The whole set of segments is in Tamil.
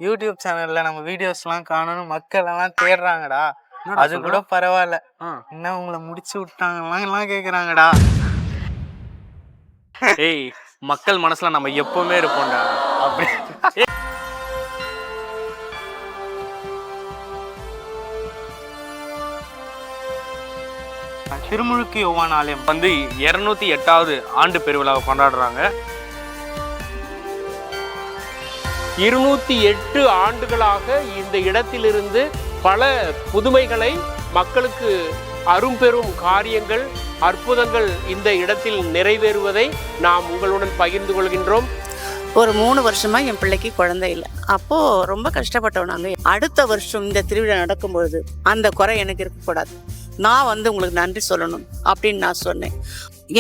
யூடியூப் சேனல்ல நம்ம வீடியோஸ்லாம் காணணும் மக்கள் எல்லாம் தேடுறாங்கடா. அது கூட பரவாயில்ல, என்ன உங்களை முடிச்சு விட்டாங்கலாம் கேக்குறாங்கடா. ஏய், மக்கள் மனசுல நம்ம எப்பவுமே இருப்போம்டா. அப்படி திருமுழுக்கு யோவான் ஆலயம் வந்து 208வது ஆண்டு பெருவிழாவை கொண்டாடுறாங்க. 208 ஆண்டுகளாக இந்த இடத்திலிருந்து பல புதுமைகளை மக்களுக்கு அரும்பெரும் காரியங்கள் அற்புதங்கள் இந்த இடத்தில் நிறைவேறுவதை நாம் உங்களுடன் பகிர்ந்து கொள்கின்றோம். ஒரு 3 வருஷமா என் பிள்ளைக்கு குழந்தை இல்லை. அப்போ ரொம்ப கஷ்டப்பட்டோம் நாங்கள். அடுத்த வருஷம் இந்த திருவிழா நடக்கும்பொழுது அந்த குறை எனக்கு இருக்கக்கூடாது, நான் வந்து உங்களுக்கு நன்றி சொல்லணும் அப்படின்னு நான் சொன்னேன்.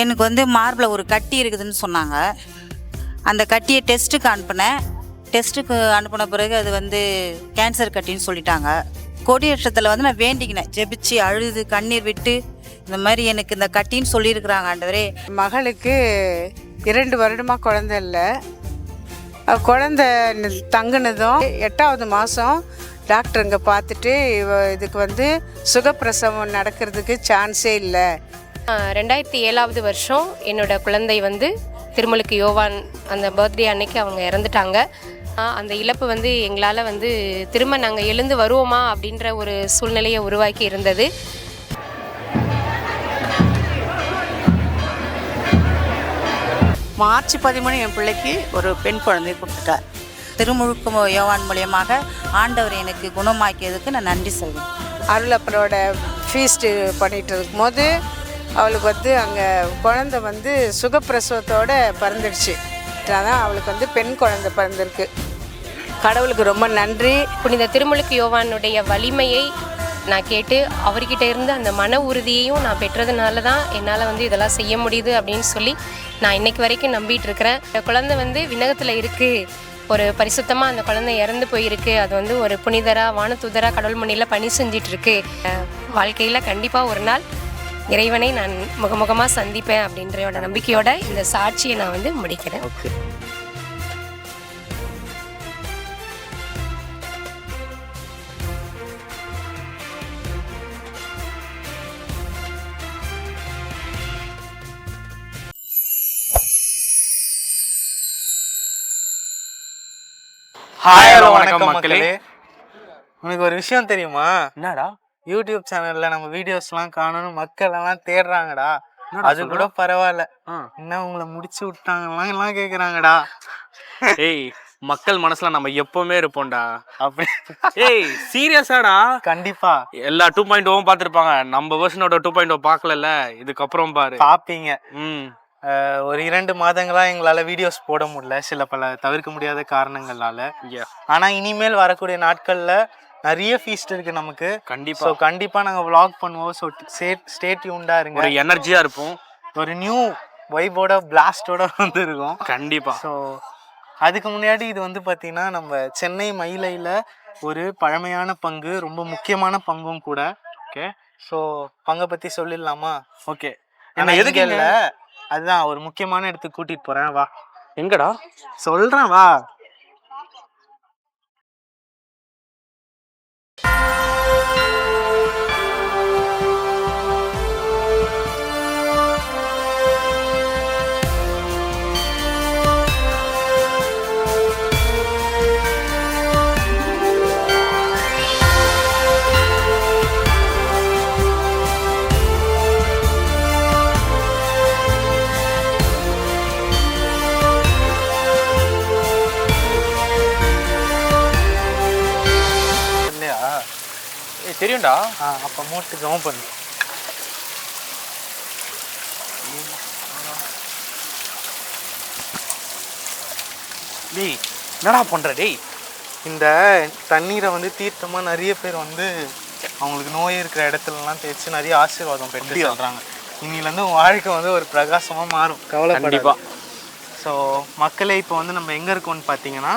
எனக்கு வந்து மார்பில் ஒரு கட்டி இருக்குதுன்னு சொன்னாங்க. அந்த கட்டியை டெஸ்ட்டுக்கு அனுப்பினேன். டெஸ்ட்டுக்கு அனுப்பின பிறகு அது வந்து கேன்சர் கட்டின்னு சொல்லிட்டாங்க. கொடியேற்றத்தில் வந்து நான் வேண்டிக்கினேன், ஜெபிச்சு அழுது கண்ணீர் விட்டு இந்த மாதிரி எனக்கு இந்த கட்டின்னு சொல்லியிருக்கிறாங்க ஆண்டவரே. மகளுக்கு 2 வருடமாக குழந்தை இல்லை. குழந்தை தங்குனதும் 8வது மாதம் டாக்டருங்க பார்த்துட்டு இதுக்கு வந்து சுகப்பிரசவம் நடக்கிறதுக்கு சான்ஸே இல்லை. 2007வது வருஷம் என்னோட குழந்தை வந்து திருமுழுக்கு யோவான் அந்த பர்த்டே அன்னைக்கு அவங்க இறந்துட்டாங்க. அந்த இழப்பு வந்து எங்களால் வந்து திரும்ப நாங்கள் எழுந்து வருவோமா அப்படின்ற ஒரு சூழ்நிலையை உருவாக்கி இருந்தது. மார்ச் 13 என் பிள்ளைக்கு ஒரு பெண் குழந்தை கொடுத்துட்டார். திருமுழுக்கு யோவான் மூலியமாக ஆண்டவர் எனக்கு குணமாக்கியதுக்கு நான் நன்றி சொல்வேன். அருளப்பரோட ஃபீஸ்ட்டு பண்ணிகிட்டு இருக்கும்போது அவளுக்கு வந்து அங்கே குழந்தை வந்து சுகப்பிரசவத்தோடு பிறந்துடுச்சு. அதான் அவளுக்கு வந்து பெண் குழந்தை பிறந்திருக்கு. கடவுளுக்கு ரொம்ப நன்றி. புனித திருமுழுக்கு யோவானுடைய வலிமையை நான் கேட்டு அவர்கிட்ட இருந்து அந்த மன உறுதியையும் நான் பெற்றதுனால தான் என்னால் வந்து இதெல்லாம் செய்ய முடியுது அப்படின்னு சொல்லி நான் இன்னைக்கு வரைக்கும் நம்பிட்டு இருக்கிறேன். இந்த குழந்தை வந்து விண்ணகத்தில் இருக்குது, ஒரு பரிசுத்தமாக அந்த குழந்தை இறந்து போயிருக்கு. அது வந்து ஒரு புனிதராக வானதூதராக கடவுள் முன்னில் பணி செஞ்சிட்ருக்கு. வாழ்க்கையில் கண்டிப்பாக ஒரு நாள் இறைவனை நான் முகமுகமாக சந்திப்பேன் அப்படின்ற நம்பிக்கையோட இந்த சாட்சியை நான் வந்து முடிக்கிறேன். ஹாய், ஹலோ, வணக்கம் மக்களே. உனக்கு ஒரு விஷயம் தெரியுமா? என்னடா? யூடியூப் சேனல்ல நம்ம வீடியோஸ்லாம் காணணும் மக்கள் எல்லாம் தேடுறாங்கடா. அது கூட பரவாயில்ல, என்ன உங்களை முடிச்சு விட்டாங்கலாம் கேக்குறாங்கடா. ஏய், மக்கள் மனசுல நம்ம எப்பவுமே இருப்போம்டா. அப்படி ஏய், சீரியஸாடா? கண்டிப்பா எல்லா 2.0 பார்த்துருப்பாங்க, நம்ம வெர்ஷனோட 2.0 பார்க்கல. இதுக்கப்புறம் பாப்பீங்க. ஒரு 2 மாதங்களா எங்களால வீடியோஸ் போட முடியல, சில பல தவிர்க்க முடியாத காரணங்களால. ஆனா இனிமேல் வரக்கூடிய நாட்கள்ல நிறைய ஃபீஸ்ட் இருக்கு நமக்கு. கண்டிப்பா நாங்க vlog பண்ணுவோம். ஸோ ஸ்டே டியூன்டா இருங்க. ஒரு எனர்ஜியா இருப்போம், ஒரு நியூ வைபோட பிளாஸ்டோட வந்து இருக்கும் கண்டிப்பா. ஸோ அதுக்கு முன்னாடி இது வந்து பார்த்தீங்கன்னா நம்ம சென்னை மயிலையில் ஒரு பழமையான பங்கு, ரொம்ப முக்கியமான பங்கும் கூட. ஓகே, ஸோ பங்கை பற்றி சொல்லிடலாமா? ஓகே, என்ன எதுக்கு இல்லை, அதுதான் ஒரு முக்கியமான இடத்துக்கு கூட்டிகிட்டு போகிறேன், வா. எங்கடா? சொல்கிறேன் வா. தெரியும்டா. அப்போ மூட்டு ஜம் பண்ணு. டேய், என்னடா பண்ற? டேய், இந்த தண்ணீரை வந்து தீர்த்தமாக நிறைய பேர் வந்து அவங்களுக்கு நோய் இருக்கிற இடத்துலலாம் தேய்ச்சி நிறைய ஆசீர்வாதம் பெற்று சொல்கிறாங்க. இன்னிலேருந்து வாழ்க்கை வந்து ஒரு பிரகாசமாக மாறும், கவலைப்படாதீங்க. ஸோ மக்களே, இப்போ வந்து நம்ம எங்கே இருக்கோம்னு பார்த்தீங்கன்னா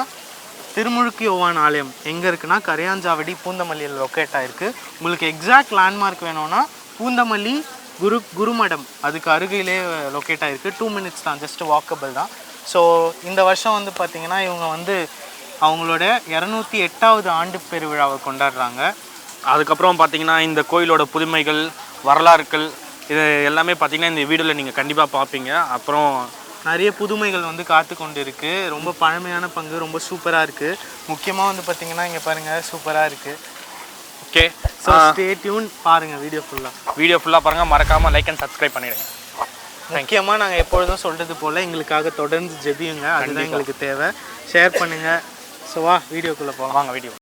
திருமுழுக்கு யோவான் ஆலயம் எங்கே இருக்குன்னா கரையாஞ்சாவடி பூந்தமல்லியில் லொக்கேட் ஆகிருக்கு. உங்களுக்கு எக்ஸாக்ட் லேண்ட்மார்க் வேணும்னா பூந்தமல்லி குருமடம் அதுக்கு அருகிலே லொக்கேட் ஆகிருக்கு. 2 minutes தான், ஜஸ்ட் வாக்கபிள் தான். ஸோ இந்த வருஷம் வந்து பார்த்திங்கன்னா இவங்க வந்து அவங்களோட 208வது ஆண்டு பெருவிழாவை கொண்டாடுறாங்க. அதுக்கப்புறம் பார்த்தீங்கன்னா இந்த கோயிலோட புதுமைகள், வரலாறுகள் இது எல்லாமே பார்த்தீங்கன்னா இந்த வீடியோவில் நீங்கள் கண்டிப்பாக பார்ப்பீங்க. அப்புறம் நிறைய புதுமைகள் வந்து காத்து கொண்டு இருக்குது. ரொம்ப பழமையான பங்கு ரொம்ப சூப்பராக இருக்குது. முக்கியமாக வந்து பார்த்திங்கன்னா இங்கே பாருங்கள் சூப்பராக இருக்குது. ஓகே, ஸோ ஸ்டே டியூன், பாருங்கள் வீடியோ ஃபுல்லாக பாருங்கள். மறக்காமல் லைக் அண்ட் சப்ஸ்கிரைப் பண்ணிடுங்க. முக்கியமாக நாங்கள் எப்பொழுதும் சொல்கிறது போல் எங்களுக்காக தொடர்ந்து ஜெபியுங்க, அதுதான் எங்களுக்கு தேவை. ஷேர் பண்ணுங்கள். ஸோ வா வீடியோக்குள்ளே போகலாம். வாங்க வீடியோ.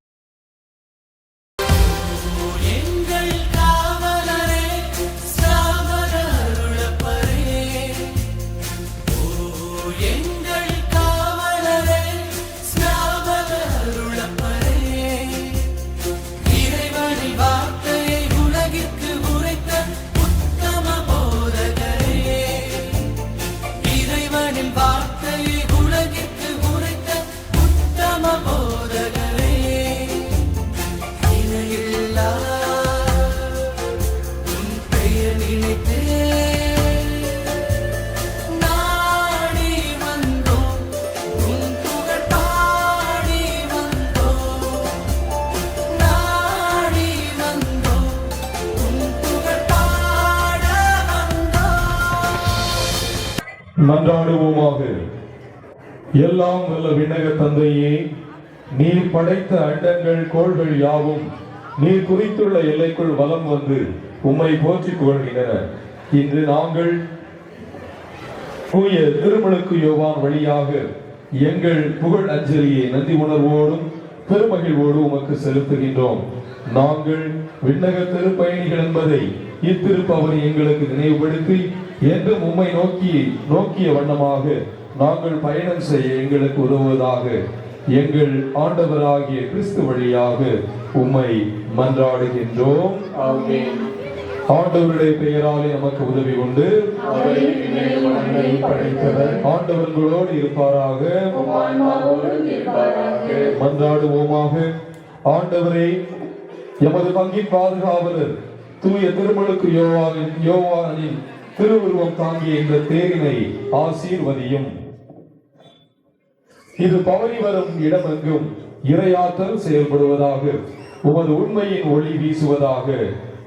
மன்றாடுவோமாக. எல்லாம் வல்ல விண்ணக தந்தையே, நீர் படைத்த அண்டங்கள் கோள்கள் யாவும் நீர் குறித்துள்ள எல்லைக்குள் வலம் வந்து உம்மை போற்றிக் புகழ்கின்றன. இன்று நாங்கள் தூய திருமுழுக்கு யோவான் வழியாக எங்கள் புகழ் அஞ்சலியை நன்றி உணர்வோடும் பெருமகிழ்வோடு உமக்கு செலுத்துகின்றோம். நாங்கள் விண்ணக திருப்பயணிகள் என்பதை இத்திருப்பவர் எங்களுக்கு நினைவுபடுத்தி என்றும் உம்மை நோக்கிய வண்ணமாக நாங்கள் பயணம் செய்ய எங்களுக்கு உதவுவதாக எங்கள் ஆண்டவராகிய கிறிஸ்து வழியாக உம்மை மன்றாடுகின்றோம். ஆண்டவருடைய பெயராலே நமக்கு உதவி கொண்டு ஆண்டவர்களோடு இருப்பாராக. மன்றாடுவோமாக. ஆண்டவரே, எமது பங்கின் பாதுகாவலர் தூய திருமுழுக்கு யோவானின் திருவுருவம் தாங்கிய இந்த தேரினை ஆசீர்வதியும். இது பவனி வரும் இடமெங்கும் இறையாற்றல் செயல்படுவதாக, உமது உண்மையின் ஒளி வீசுவதாக.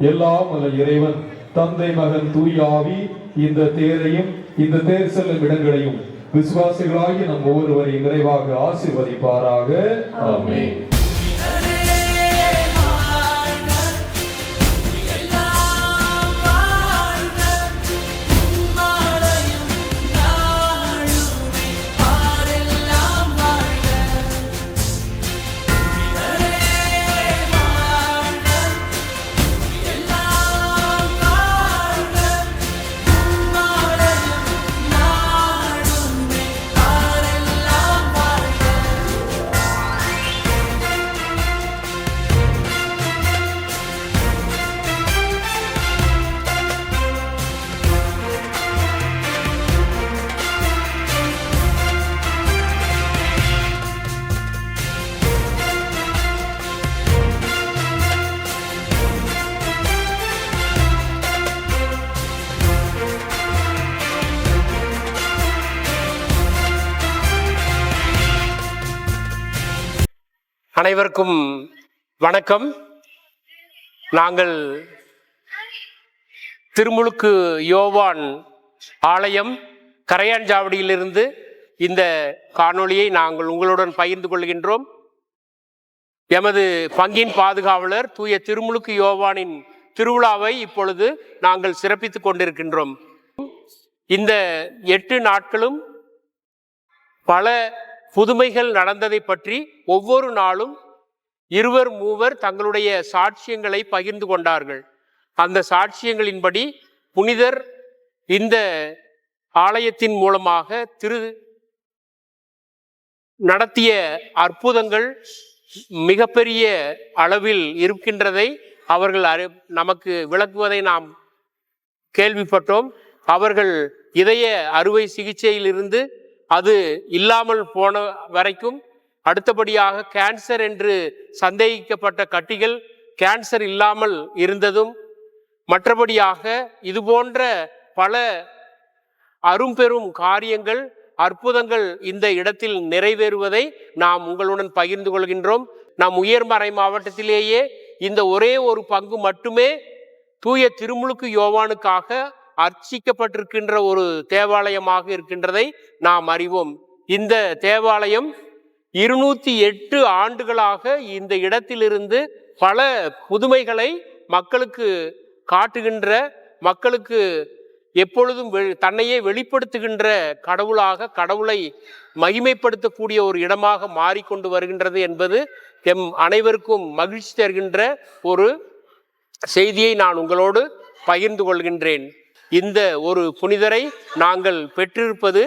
எல்லாம் வல்ல இறைவன் தந்தை, மகன், தூய ஆவி இந்த தேரையும் இந்த தேர் செல்லும் இடங்களையும் விசுவாசிகளாகி நம் ஒவ்வொருவரையும் நிறைவாக ஆசீர்வதிப்பாராக. ஆமென். அனைவருக்கும் வணக்கம். நாங்கள் திருமுழுக்கு யோவான் ஆலயம் கரையாஞ்சாவடியிலிருந்து இந்த காணொளியை நாங்கள் உங்களுடன் பகிர்ந்து கொள்கின்றோம். எமது பங்கின் பாதுகாவலர் தூய திருமுழுக்கு யோவானின் திருவிழாவை இப்பொழுது நாங்கள் சிறப்பித்துக் கொண்டிருக்கின்றோம். இந்த 8 நாட்களும் பல புதுமைகள் நடந்ததை பற்றி ஒவ்வொரு நாளும் 2-3 தங்களுடைய சாட்சியங்களை பகிர்ந்து கொண்டார்கள். அந்த சாட்சியங்களின்படி புனிதர் இந்த ஆலயத்தின் மூலமாக நடத்திய அற்புதங்கள் மிகப்பெரிய அளவில் இருக்கின்றதை அவர்கள் நமக்கு விளக்குவதை நாம் கேள்விப்பட்டோம். அவர்கள் இதய அறுவை சிகிச்சையில் இருந்து அது இல்லாமல் போன வரைக்கும், அடுத்தபடியாக கேன்சர் என்று சந்தேகிக்கப்பட்ட கட்டிகள் கேன்சர் இல்லாமல் இருந்ததும், மற்றபடியாக இது போன்ற பல அரும்பெரும் காரியங்கள் அற்புதங்கள் இந்த இடத்தில் நிறைவேறுவதை நாம் உங்களுடன் பகிர்ந்து கொள்கின்றோம். நம் உயர்மறை மாவட்டத்திலேயே இந்த ஒரே ஒரு பங்கு மட்டுமே தூய திருமுழுக்கு யோவானுக்காக அர்ச்சிக்கப்பட்டிருக்கின்ற ஒரு தேவாலயமாக இருக்கின்றதை நாம் அறிவோம். இந்த தேவாலயம் 208 ஆண்டுகளாக இந்த இடத்திலிருந்து பல புதுமைகளை மக்களுக்கு காட்டுகின்ற, மக்களுக்கு எப்பொழுதும் தன்னையே வெளிப்படுத்துகின்ற கடவுளாக, கடவுளை மகிமைப்படுத்தக்கூடிய ஒரு இடமாக மாறிக்கொண்டு வருகின்றது என்பது எம் அனைவருக்கும் மகிழ்ச்சி தருகின்ற ஒரு செய்தியை நான் உங்களோடு பகிர்ந்து கொள்கின்றேன். இந்த ஒரு புனிதரை நாங்கள் பெற்றிருப்பது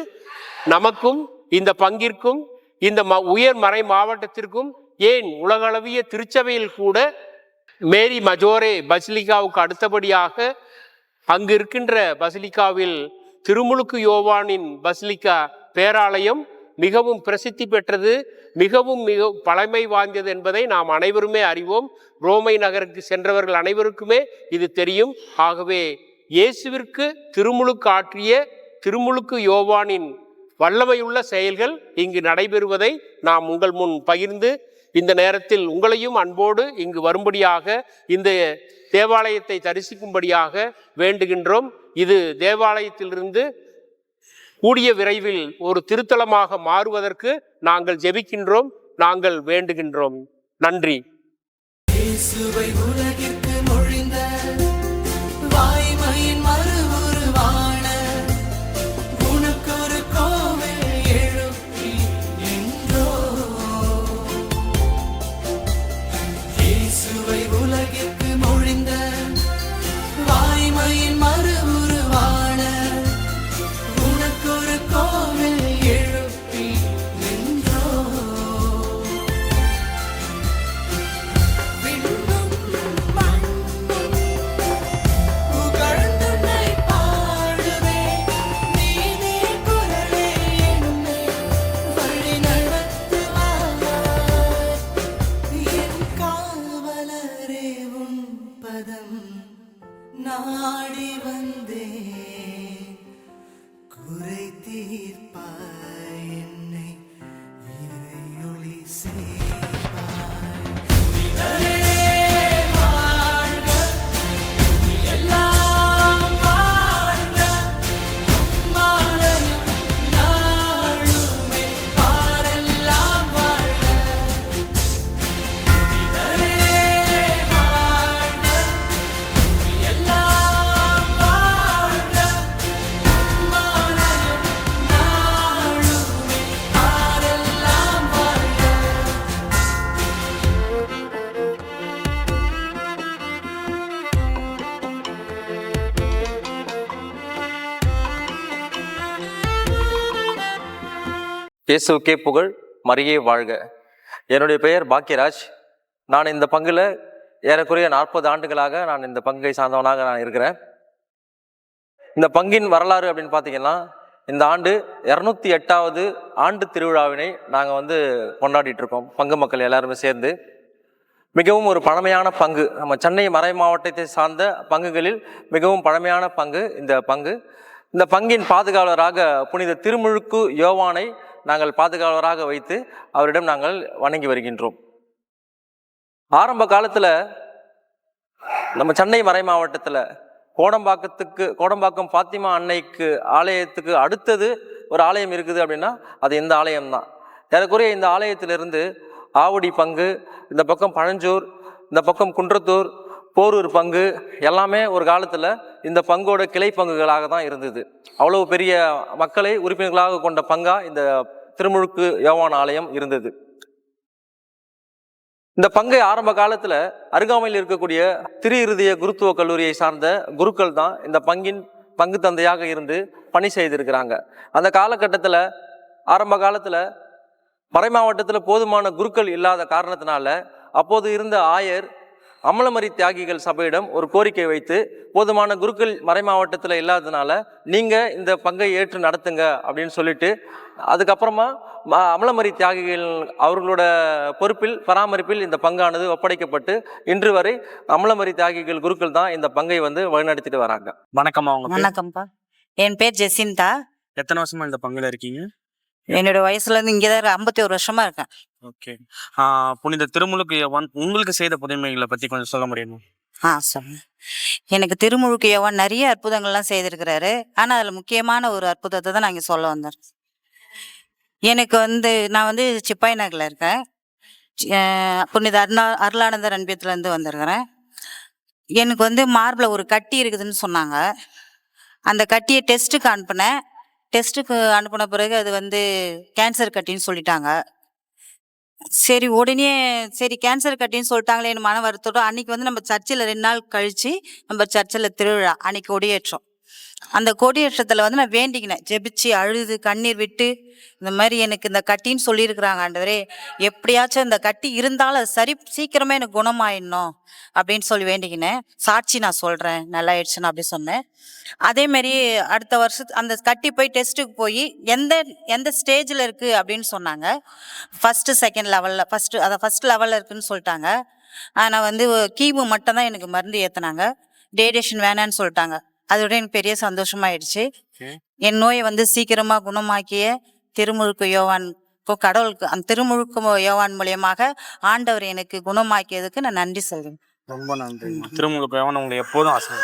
நமக்கும், இந்த பங்கிற்கும், இந்த உயர் மறை மாவட்டத்திற்கும், ஏன் உலகளவிய திருச்சபையில் கூட மேரி மஜோரே பசிலிகாவுக்கு அடுத்தபடியாக அங்கு இருக்கின்ற பசிலிகாவில் திருமுழுக்கு யோவானின் பசிலிகா பேராலயம் மிகவும் பிரசித்தி பெற்றது, மிகவும் பழமை வாய்ந்தது என்பதை நாம் அனைவருமே அறிவோம். ரோமை நகருக்கு சென்றவர்கள் அனைவருக்குமே இது தெரியும். ஆகவே இயேசுவிற்கு திருமுழுக்கு ஆற்றிய திருமுழுக்கு யோவானின் வல்லமையுள்ள செயல்கள் இங்கு நடைபெறுவதை நாம் உங்கள் முன் பகிர்ந்து, இந்த நேரத்தில் உங்களையும் அன்போடு இங்கு வரும்படியாக, இந்த தேவாலயத்தை தரிசிக்கும்படியாக வேண்டுகின்றோம். இது தேவாலயத்திலிருந்து கூடிய விரைவில் ஒரு திருத்தலமாக மாறுவதற்கு நாங்கள் ஜெபிக்கின்றோம், நாங்கள் வேண்டுகின்றோம். நன்றி. நாடி வந்தே குறை தீர்ப்பாய், என்னை இறையொளி செய்வாய். வாழ்க எல்லாம் வாழ்க, மாலையும் நாளுமே பாரெல்லாம் வாழ்க. இயேசுவுக்கே புகழ், மரியே வாழ்க. என்னுடைய பெயர் பாக்கியராஜ். நான் இந்த பங்கில் ஏறக்குறைய 40 ஆண்டுகளாக நான் இந்த பங்கை சார்ந்தவனாக நான் இருக்கிறேன். இந்த பங்கின் வரலாறு அப்படின்னு பார்த்தீங்கன்னா, இந்த ஆண்டு 208வது ஆண்டு திருவிழாவினை நாங்கள் கொண்டாடிட்டு இருக்கோம், பங்கு மக்கள் எல்லாருமே சேர்ந்து. மிகவும் ஒரு பழமையான பங்கு, நம்ம சென்னை மறை மாவட்டத்தை சார்ந்த பங்குகளில் மிகவும் பழமையான பங்கு இந்த பங்கு. இந்த பங்கின் பாதுகாவலராக புனித திருமுழுக்கு யோவானை நாங்கள் பாதுகாவலராக வைத்து அவரிடம் நாங்கள் வணங்கி வருகின்றோம். ஆரம்ப காலத்தில் நம்ம சென்னை மறை மாவட்டத்தில் கோடம்பாக்கம் பாத்திமா அன்னைக்கு ஆலயத்துக்கு அடுத்தது ஒரு ஆலயம் இருக்குது அப்படின்னா அது இந்த ஆலயம்தான். ஏறக்குறைய இந்த ஆலயத்திலிருந்து ஆவடி பங்கு, இந்த பக்கம் பழஞ்சூர், இந்த பக்கம் குன்றத்தூர், போரூர் பங்கு எல்லாமே ஒரு காலத்தில் இந்த பங்கோட கிளை பங்குகளாக தான் இருந்தது. அவ்வளவு பெரிய மக்களை உறுப்பினர்களாக கொண்ட பங்கா இந்த திருமுழுக்கு யோவான் ஆலயம் இருந்தது. இந்த பங்கை ஆரம்ப காலத்தில் அருகாமையில் இருக்கக்கூடிய திரு இருதய குருத்துவ கல்லூரியை சார்ந்த குருக்கள் தான் இந்த பங்கின் பங்கு தந்தையாக இருந்து பணி செய்திருக்கிறாங்க. அந்த காலகட்டத்தில் ஆரம்ப காலத்தில் மறை மாவட்டத்தில் போதுமான குருக்கள் இல்லாத காரணத்தினால அப்போது இருந்த ஆயர் அமலமரி தியாகிகள் சபையிடம் ஒரு கோரிக்கை வைத்து, போதுமான குருக்கள் மறை மாவட்டத்தில் இல்லாததுனால நீங்கள் இந்த பங்கை ஏற்று நடத்துங்க அப்படின்னு சொல்லிட்டு, அதுக்கப்புறமா அமலமரி தியாகிகள் அவர்களோட பொறுப்பில் பராமரிப்பில் இந்த பங்கானது ஒப்படைக்கப்பட்டு இன்று வரை அமலமரி தியாகிகள் குருக்கள் தான் இந்த பங்கை வழிநடத்திட்டு வராங்க. வணக்கம்மா. வணக்கம்ப்பா, என் பேர் ஜெசிந்தா. எத்தனை வருஷமா இந்த பங்குல இருக்கீங்க? என்னோட வயசுலேருந்து இங்கே தான் 51 வருஷமா இருக்கேன். ஓகே. புனித திருமுழுக்கு யோவான் உங்களுக்கு செய்த புதுமைகளை பற்றி கொஞ்சம் சொல்ல முடியுமா? சொல்லுங்க. எனக்கு திருமுழுக்கு யோவான் நிறைய அற்புதங்கள்லாம் செய்திருக்கிறாரு. ஆனால் அதில் முக்கியமான ஒரு அற்புதத்தை தான் நான் இங்கே சொல்ல வந்தேன். எனக்கு நான் சிப்பாய் நகரில் இருக்கேன். புனித அருளானந்தர் அன்பியத்துலேருந்து வந்திருக்கிறேன். எனக்கு மார்பில் ஒரு கட்டி இருக்குதுன்னு சொன்னாங்க. அந்த கட்டியை டெஸ்ட்டுக்கு அனுப்புனேன். டெஸ்ட்டுக்கு அனுப்பின பிறகு அது கேன்சர் கட்டின்னு சொல்லிட்டாங்க. சரி உடனே கேன்சர் கட்டின்னு சொல்லிட்டாங்களேன்னு மன வருத்தத்தோட அன்னைக்கு நம்ம சர்ச்சில் 2 நாள் கழிச்சு நம்ம சர்ச்சில் திருவிழா அன்னைக்கு கொடியேற்றம். அந்த கொடியேற்றத்தில் நான் வேண்டிக்கினேன், ஜெபிச்சு அழுது கண்ணீர் விட்டு, இந்த மாதிரி எனக்கு இந்த கட்டின்னு சொல்லியிருக்கிறாங்க ஆண்டவரே, எப்படியாச்சும் இந்த கட்டி இருந்தாலும் அது சரி சீக்கிரமே எனக்கு குணமாயிடணும் அப்படின்னு சொல்லி வேண்டிக்கினேன். சாட்சி நான் சொல்கிறேன் நல்லா ஆயிடுச்சுன்னு அப்படி சொன்னேன். அதேமாரி அடுத்த வருஷத்து அந்த கட்டி போய் டெஸ்ட்டுக்கு போய் எந்த ஸ்டேஜில் இருக்குது அப்படின்னு சொன்னாங்க. ஃபஸ்ட்டு செகண்ட் லெவலில் ஃபஸ்ட் லெவலில் இருக்குதுன்னு சொல்லிட்டாங்க. ஆனால் கீமு மட்டும்தான் எனக்கு மருந்து ஏற்றுனாங்க. ரேடியேஷன் வேணான்னு சொல்லிட்டாங்க. அதோட எனக்கு பெரிய சந்தோஷமாயிடுச்சு. என் நோயை சீக்கிரமாக குணமாக்கிய திருமுழுக்கு யோவான் கடவுளுக்கு அந்த திருமுழுக்கு யோவான் மூலியமாக ஆண்டவர் எனக்கு குணமாக்கியதுக்கு நான் நன்றி சொல்றேன். ரொம்ப நன்றி. திருமுழுக்கு யோவான் உங்களை எப்போதும் ஆசை.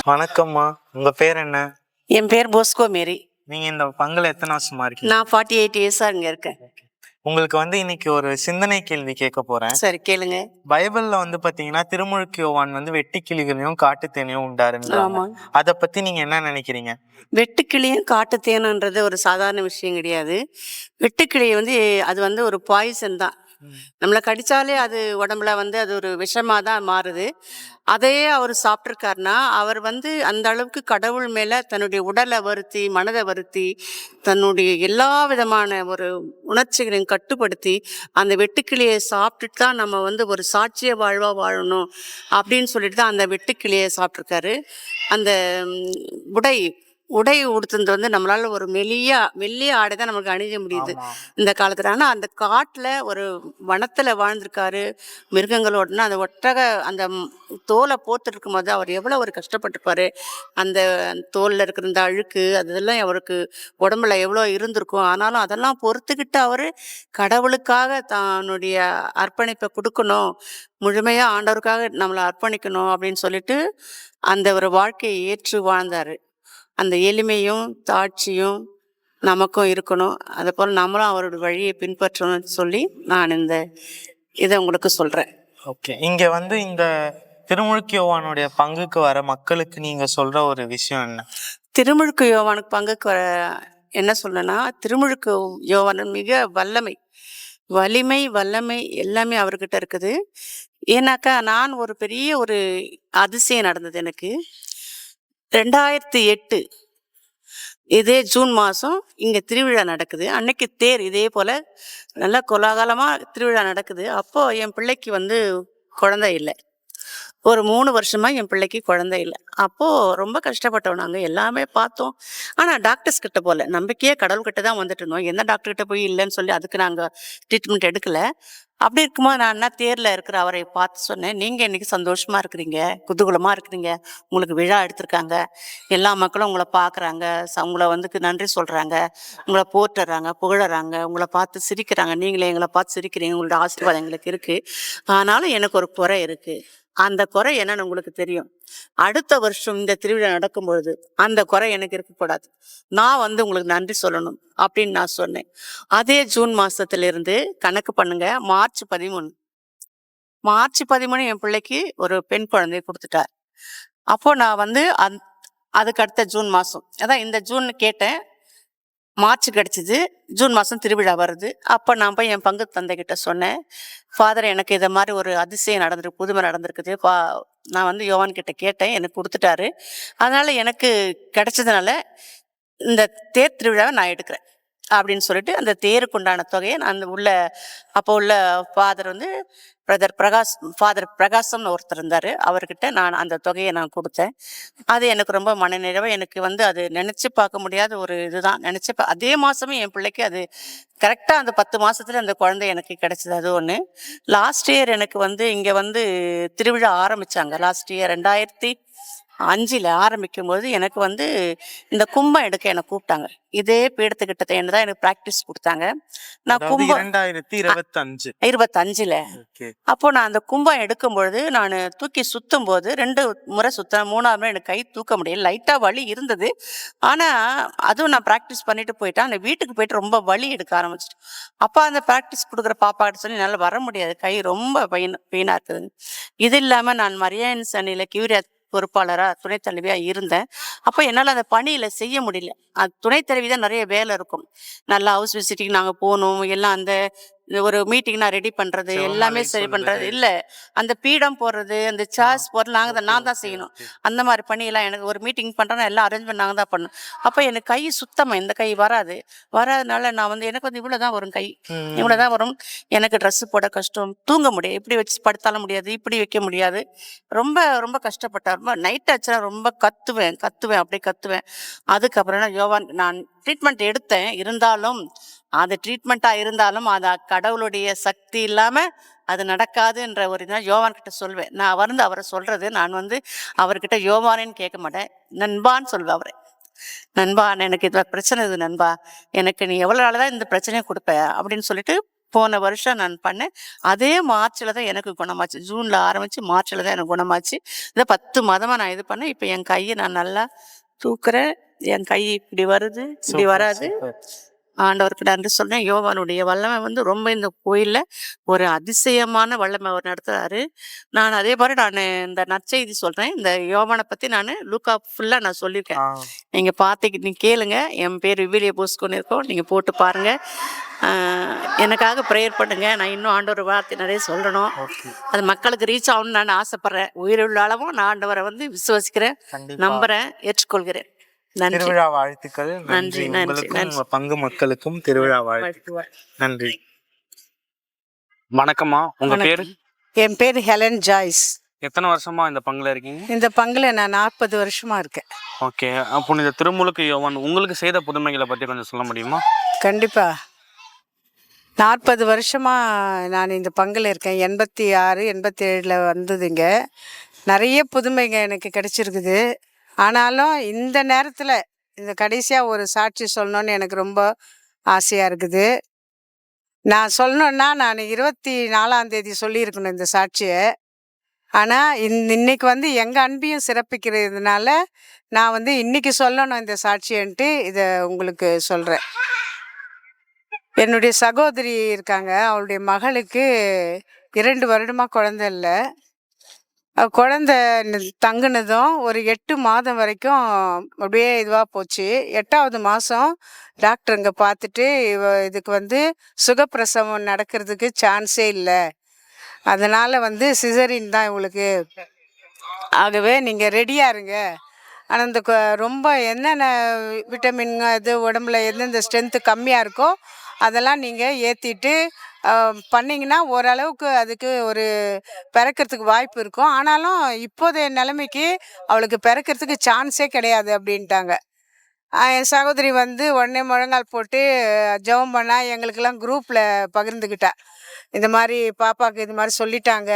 வணக்கம்மா, உங்க பேர் என்ன? என் பேர் போஸ்கோ மேரி. நீங்க இந்த பங்குல எத்தனை வருஷமா இருக்கீங்க? நான் 48 இயர்ஸாக இங்கே இருக்கேன். உங்களுக்கு இன்னைக்கு ஒரு சிந்தனை கேள்வி கேட்க போறேன். சரி கேளுங்க. பைபிள்ல பாத்தீங்கன்னா திருமுழுக்கு யோவான் வெட்டுக்கிளிகளையும் காட்டுத்தேனையும் உண்டாருங்க. அத பத்தி நீங்க என்ன நினைக்கிறீங்க? வெட்டுக்கிளியும் காட்டுத்தேனுன்றது ஒரு சாதாரண விஷயம் கிடையாது. வெட்டுக்கிளி அது ஒரு பாய்சன் தான். நம்மளை கடிச்சாலே அது உடம்புல அது ஒரு விஷமாக தான் மாறுது. அதையே அவர் சாப்பிட்ருக்காருன்னா அவர் அந்த அளவுக்கு கடவுள் மேலே தன்னுடைய உடலை வருத்தி மனதை வருத்தி தன்னுடைய எல்லா விதமான ஒரு உணர்ச்சிகளையும் கட்டுப்படுத்தி அந்த வெட்டுக்கிளியை சாப்பிட்டுட்டு தான் நம்ம ஒரு சாட்சிய வாழ்வாக வாழணும் அப்படின்னு சொல்லிட்டு தான் அந்த வெட்டுக்கிளியை சாப்பிட்ருக்காரு. அந்த உடை உடை உடுத்துறது வந்து நம்மளால ஒரு மெல்லிய ஆடை தான் நமக்கு அணிய முடியுது இந்த காலத்துல. ஆனா அந்த காட்டுல ஒரு வனத்துல வாழ்ந்திருக்காரு மிருகங்களோடனா, அந்த ஒட்டக அந்த தோலை போத்துட்டு இருக்கும் போது அவர் எவ்வளவு ஒரு கஷ்டப்பட்டிருப்பாரு. அந்த தோல்ல இருக்கிற இந்த அழுக்கு அதெல்லாம் அவருக்கு உடம்புல எவ்வளோ இருந்திருக்கும். ஆனாலும் அதெல்லாம் பொறுத்துக்கிட்டு அவரு கடவுளுக்காக தன்னுடைய அர்ப்பணிப்பை கொடுக்கணும், முழுமையா ஆண்டவருக்காக நம்மளை அர்ப்பணிக்கணும் அப்படின்னு சொல்லிட்டு அந்த ஒரு வாழ்க்கையை ஏற்று வாழ்ந்தாரு. அந்த எளிமையும் தாட்சியும் நமக்கும் இருக்கணும். அதே போல் நம்மளும் அவரோட வழியை பின்பற்றணும்னு சொல்லி நான் இந்த இதை உங்களுக்கு சொல்கிறேன். ஓகே, இங்க வந்து இந்த திருமுழுக்கு யோவானுடைய பங்குக்கு வர மக்களுக்கு நீங்க சொல்ற ஒரு விஷயம் என்ன? திருமுழுக்கு யோவானுக்கு பங்குக்கு வர என்ன சொல்லணும்னா, திருமுழுக்கு யோவான் மிக வலிமை வல்லமை எல்லாமே அவர்கிட்ட இருக்குது. ஏன்னாக்கா நான் ஒரு பெரிய ஒரு அதிசயம் நடந்தது எனக்கு. 2008 இதே ஜூன் மாதம் இங்கே திருவிழா நடக்குது. அன்னைக்கு தேர் இதே போல் நல்லா கோலாகலமாக திருவிழா நடக்குது. அப்போது என் பிள்ளைக்கு வந்து குழந்தை இல்லை. ஒரு 3 வருஷமாக என் பிள்ளைக்கு குழந்தை இல்லை. அப்போது ரொம்ப கஷ்டப்பட்டோம். நாங்கள் எல்லாமே பார்த்தோம். ஆனால் டாக்டர்ஸ் கிட்ட போகல, நம்பிக்கையே கடவுள்கிட்ட தான் வந்துட்டு இருந்தோம். எந்த டாக்டர்கிட்ட போய் இல்லைன்னு சொல்லி அதுக்கு நாங்கள் ட்ரீட்மெண்ட் எடுக்கலை. அப்படி இருக்கும்போது நான் என்ன தேரில் இருக்கிற அவரை பார்த்து சொன்னேன், நீங்கள் இன்றைக்கி சந்தோஷமாக இருக்கிறீங்க, குதூகலமாக இருக்கிறீங்க, உங்களுக்கு விழா எடுத்திருக்காங்க, எல்லா மக்களும் உங்களை பார்க்குறாங்க, உங்களை வந்து நன்றி சொல்கிறாங்க, உங்களை போற்றுறாங்க, புகழறாங்க, உங்களை பார்த்து சிரிக்கிறாங்க, நீங்களே எங்களை பார்த்து சிரிக்கிறீங்க, உங்களோட ஆசீர்வாதம் எங்களுக்கு இருக்குது. ஆனாலும் எனக்கு ஒரு குறை இருக்குது. அந்த குறை என்னன்னு உங்களுக்கு தெரியும். அடுத்த வருஷம் இந்த திருவிழா நடக்கும்பொழுது அந்த குறை எனக்கு இருக்கக்கூடாது, நான் வந்து உங்களுக்கு நன்றி சொல்லணும் அப்படின்னு நான் சொன்னேன். அதே ஜூன் மாசத்திலிருந்து கணக்கு பண்ணுங்க, மார்ச் 13 என் பிள்ளைக்கு ஒரு பெண் குழந்தைய கொடுத்துட்டார். அப்போ நான் வந்து அதுக்கு அடுத்த ஜூன் மாசம், அதான் இந்த ஜூன் கேட்டேன், மார்ச் கிடச்சிது, ஜூன் மாதம் திருவிழா வருது. அப்போ நான் போய் என் பங்கு தந்தைகிட்ட சொன்னேன், ஃபாதர் எனக்கு இதை மாதிரி ஒரு அதிசயம் நடந்திருக்கு, புதுமை நடந்திருக்குது, நான் வந்து யோவான் கிட்ட கேட்டேன், எனக்கு கொடுத்துட்டாரு, அதனால் எனக்கு கிடைச்சதுனால இந்த தேர் திருவிழாவை நான் எடுக்கிறேன் அப்படின்னு சொல்லிட்டு அந்த தேருக்கு உண்டான தொகையை நான் அப்போ உள்ள ஃபாதர் வந்து ஃபாதர் பிரகாசம்னு ஒருத்தர் இருந்தார், அவர்கிட்ட நான் அந்த தொகையை நான் கொடுத்தேன். அது எனக்கு ரொம்ப மனநிறைவாக, எனக்கு வந்து அது நினச்சி பார்க்க முடியாத ஒரு இதுதான். அதே மாதமே என் பிள்ளைக்கு அது கரெக்டாக அந்த 10 மாதத்துல அந்த குழந்தை எனக்கு கிடைச்சது. அது ஒன்று. லாஸ்ட் இயர் எனக்கு வந்து இங்கே வந்து திருவிழா ஆரம்பித்தாங்க. லாஸ்ட் இயர் 2005 ஆரம்பிக்கும்போது எனக்கு வந்து இந்த கும்பம் எடுக்க என்னை கூப்பிட்டாங்க. இதே பீடத்துக்கிட்ட என்ன தான் எனக்கு ப்ராக்டிஸ் கொடுத்தாங்க. நான் கும்பம் 2025 அப்போ நான் அந்த கும்பம் எடுக்கும்பொழுது நான் தூக்கி சுத்தும் போது 2 முறை சுத்தேன். 3ஆவது முறை எனக்கு கை தூக்க முடியல, லைட்டாக வலி இருந்தது. ஆனால் அதுவும் நான் ப்ராக்டிஸ் பண்ணிட்டு போயிட்டேன். அந்த வீட்டுக்கு போயிட்டு ரொம்ப வலி எடுக்க ஆரம்பிச்சிட்டு, அப்போ அந்த ப்ராக்டிஸ் கொடுக்குற பாப்பாக்கிட்ட சொல்லி என்னால் வர முடியாது, கை ரொம்ப பெயினாக இருக்குது. இது இல்லாமல் நான் மரியாயன்ஸ் அணியில் கியூரியா பொறுப்பாளராக துணைத் தலைவியாக இருந்தேன். அப்போ என்னால் அந்த பணியில் செய்ய முடியல. அது துணைத் தலைவி தான் நிறைய வேலை இருக்கும். நல்லா ஹவுஸ் விசிட்டிங் நாங்கள் போகணும், எல்லாம் அந்த ஒரு மீட்டிங் நான் ரெடி பண்ணுறது எல்லாமே சரி பண்ணுறது இல்லை, அந்த பீடம் போடுறது, அந்த சார்ஸ் போடுறது நான் தான் செய்யணும். அந்த மாதிரி பணியெல்லாம் எனக்கு ஒரு மீட்டிங் பண்ணுறேன்னா எல்லாம் அரேஞ்ச்மெண்ட் நாங்கள் தான் பண்ணணும். அப்போ எனக்கு கை சுத்தமாக இந்த கை வராதனால நான் வந்து எனக்கு வந்து இவ்வளோ தான் வரும், கை இவ்வளோ தான் வரும். எனக்கு ட்ரெஸ்ஸு போட கஷ்டம், தூங்க முடியாது, இப்படி வச்சு படுத்தாலும் முடியாது, இப்படி வைக்க முடியாது, ரொம்ப ரொம்ப கஷ்டப்பட்டேன். ரொம்ப நைட் ஆச்சுன்னா ரொம்ப கத்துவேன், அப்படியே கத்துவேன். அதுக்கப்புறம் யோவான் நான் ட்ரீட்மெண்ட் எடுத்தேன். இருந்தாலும் அது ட்ரீட்மெண்ட்டாக இருந்தாலும் அது கடவுளுடைய சக்தி இல்லாமல் அது நடக்காதுன்ற ஒரு இதான் யோவான் கிட்ட சொல்வேன். நான் வந்து அவரை சொல்கிறது, நான் வந்து அவர்கிட்ட யோவானேன்னு கேட்க மாட்டேன், நண்பான்னு சொல்வேன் அவரை. நண்பா, எனக்கு இது பிரச்சனை, இது நண்பா, எனக்கு நீ எவ்வளோ நாள் தான் இந்த பிரச்சனையை கொடுப்ப அப்படின்னு சொல்லிட்டு போன வருஷம் நான் பண்ணேன். அதே மார்ச்சில் தான் எனக்கு குணமாச்சு. ஜூனில் ஆரம்பித்து மார்ச்சில் தான் எனக்கு குணமாச்சு. இதை 10 மாதமாக நான் இது பண்ணேன். இப்போ என் கையை நான் நல்லா தூக்குறேன், என் கை இப்படி வருது, இப்படி வராது. ஆண்டவருக்கு நன்றி சொல்றேன். யோவானுடைய வல்லமை வந்து ரொம்ப இந்த கோயிலில் ஒரு அதிசயமான வல்லமை அவர் நடத்துறாரு. நான் அதே மாதிரி நான் இந்த நற்செய்தி சொல்கிறேன். இந்த யோவானை பற்றி நான் லூக்கா ஃபுல்லாக நான் சொல்லியிருக்கேன். நீங்கள் நீ கேளுங்க. என் பேர் விவிலிய போஸ்கோன்னு இருக்கோம், நீங்கள் போட்டு பாருங்கள். எனக்காக ப்ரேயர் பண்ணுங்க. நான் இன்னும் ஆண்டவர் வார்த்தை நிறைய சொல்லணும், அது மக்களுக்கு ரீச் ஆகணும்னு நான் ஆசைப்பட்றேன். உயிருள்ள அளவும் நான் ஆண்டவரை வந்து விசுவாசிக்கிறேன், நம்புகிறேன், ஏற்றுக்கொள்கிறேன். திருவிழா வாழ்த்துக்கள். நன்றி. உங்க பங்கு மக்களுக்கும் திருவிழா வாழ்த்துக்கள். நன்றி. வணக்கம்மா, உங்க பேரு? என் பேர் ஹெலன் ஜாய்ஸ். எத்தனை வருஷமா இந்த பங்குல இருக்கீங்க? இந்த பங்குல நான் 40 வருஷமா இருக்கேன். ஓகே. அப்போ இந்த திருமுழுக்கு யோவான் உங்களுக்கு செய்த புதுமைகளை பற்றி கொஞ்சம் சொல்ல முடியுமா? கண்டிப்பா. 40 வருஷமா நான் இந்த பங்குல இருக்கேன். 86, 87ல் வந்ததுங்க. நிறைய புதுமைங்க எனக்கு கிடைச்சிருக்குது. ஆனாலும் இந்த நேரத்தில் இந்த கடைசியாக ஒரு சாட்சி சொல்லணும்னு எனக்கு ரொம்ப ஆசையாக இருக்குது. நான் சொல்லணுன்னா நான் 24ஆம் தேதி சொல்லியிருக்கணும் இந்த சாட்சியை. ஆனால் இன்னைக்கு வந்து எங்கள் அன்பையும் சிறப்பிக்கிறதுனால நான் வந்து இன்னைக்கு சொல்லணும் இந்த சாட்சியன்ட்டு இதை உங்களுக்கு சொல்கிறேன். என்னுடைய சகோதரி இருக்காங்க. அவளுடைய மகளுக்கு 2 வருடமாக குழந்தை இல்லை. குழந்தை தங்குனதும் ஒரு 8 மாதம் வரைக்கும் அப்படியே இதுவாக போச்சு. 8வது மாதம் டாக்டருங்க பார்த்துட்டு இதுக்கு வந்து சுகப்பிரசவம் நடக்கிறதுக்கு சான்ஸே இல்லை, அதனால் வந்து சிசரின் தான் இவங்களுக்கு, ஆகவே நீங்கள் ரெடியாக இருங்க. ஆனால் இந்த ரொம்ப என்னென்ன விட்டமின் இது உடம்புல எந்தெந்த ஸ்ட்ரென்த்து கம்மியாக இருக்கோ அதெல்லாம் நீங்கள் ஏற்றிட்டு பண்ணிங்கன்னா ஓரளவுக்கு அதுக்கு ஒரு பிறக்கிறதுக்கு வாய்ப்பு இருக்கும். ஆனாலும் இப்போதைய நிலைமைக்கு அவளுக்கு பிறக்கிறதுக்கு சான்ஸே கிடையாது அப்படின்ட்டாங்க. என் சகோதரி வந்து உடனே முழங்கால் போட்டு ஜெபம் பண்ணால் எங்களுக்கெல்லாம் குரூப்பில் பகிர்ந்துக்கிட்டா. இந்த மாதிரி பாப்பாவுக்கு இது மாதிரி சொல்லிட்டாங்க,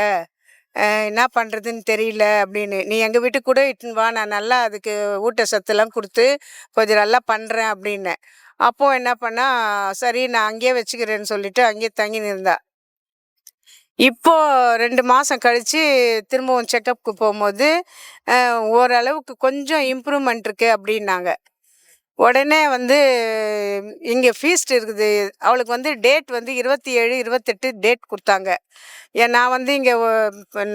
என்ன பண்ணுறதுன்னு தெரியல அப்படின்னு. நீ எங்கள் வீட்டுக்கு கூட இட்டுன்னு வா, நான் நல்லா அதுக்கு ஊட்டச்சத்துலாம் கொடுத்து கொஞ்சம் நல்லா பண்ணுறேன் அப்படின்னேன். அப்போது என்ன பண்ணா, சரி நான் அங்கேயே வச்சுக்கிறேன்னு சொல்லிட்டு அங்கேயே தங்கின்னு இருந்தா. இப்போது 2 மாதம் கழித்து திரும்பவும் செக்கப்புக்கு போகும்போது ஓரளவுக்கு கொஞ்சம் இம்ப்ரூவ்மெண்ட் இருக்குது அப்படின்னாங்க. உடனே வந்து இங்கே ஃபீஸ்ட் இருக்குது. அவளுக்கு வந்து டேட் வந்து 27, 28 டேட் கொடுத்தாங்க. நான் வந்து இங்கே